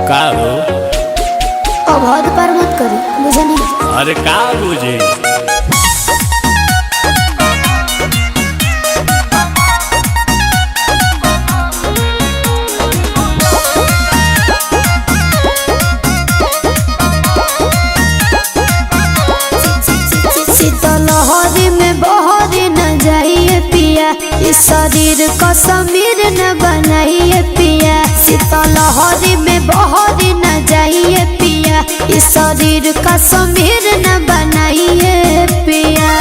का हो? अब हद पार मत करी, मुझे नहीं। अरे का बुझे? शीतलहरी में बहरी न जाइए पिया, इस शरीर को समीर न बनाइए पिया। शीतलहरी में बहरी न जाइए पिया, इस शरीर का समीर न बनाइए पिया।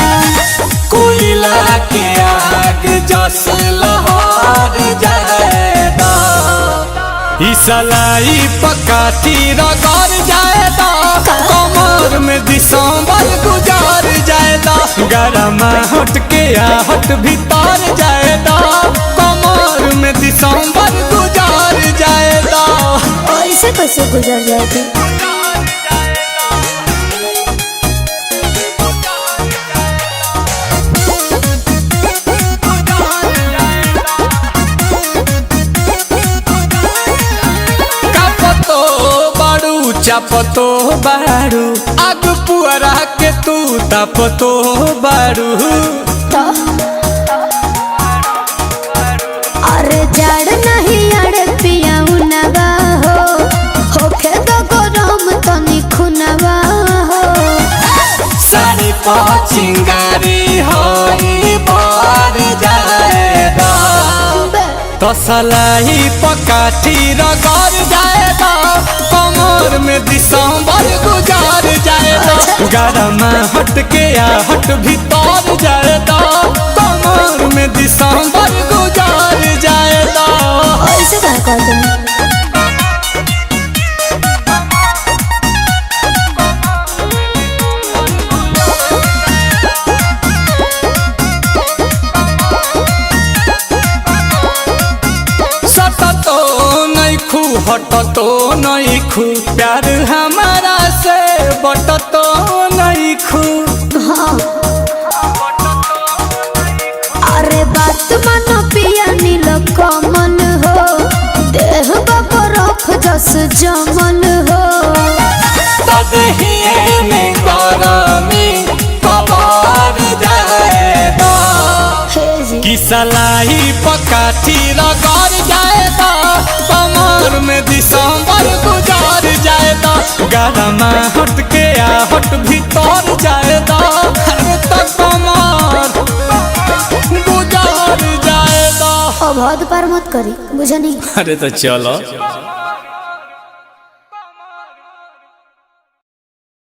कोयला के आग जस लहर जाएगा, इसलाई पकाती रगड़ जाएगा। कमर में दिसंबर गुजार जाएगा, गरम हट के आहट भीतर जाएगा। कमर में दिसंबर गुजार जाएगा। ऐसे कैसे गुजर जाएगी? चापतो बारू आग पुअरा के तू तापतो बारू। अरे जड़ नहीं अड़े पिया उनवा हो, होखे तो गरम तनी खुनवा हो। साड़ी पचिंगारी होई बार जाएगा, तसलाई पकाठी रगड़ जाएगा। कमर में दिसंबर गुजार जाएगा, गरम हट के आहट भीतर जाएगा। कमर में दिसंबर गुजार जाएगा। ऐसे क्या करते हैं? हटतो नहीं खू, प्यार हमारा से बटतो नहीं खू। हाँ। अरे बात मानो पिया नील कमल हो, देह बरफ जस जमल हो। तदहिए में गरमी कबार जाएगा, कि सलाई पकाठी रगड़ जाएगा। कमर में दिसंबर गुजार जाएगा, गरम हट के आहट भीतर जाएगा। तक कमर गुजार जाएगा। अब हद पार मत करी, मुझे नहीं। अरे तो चलो।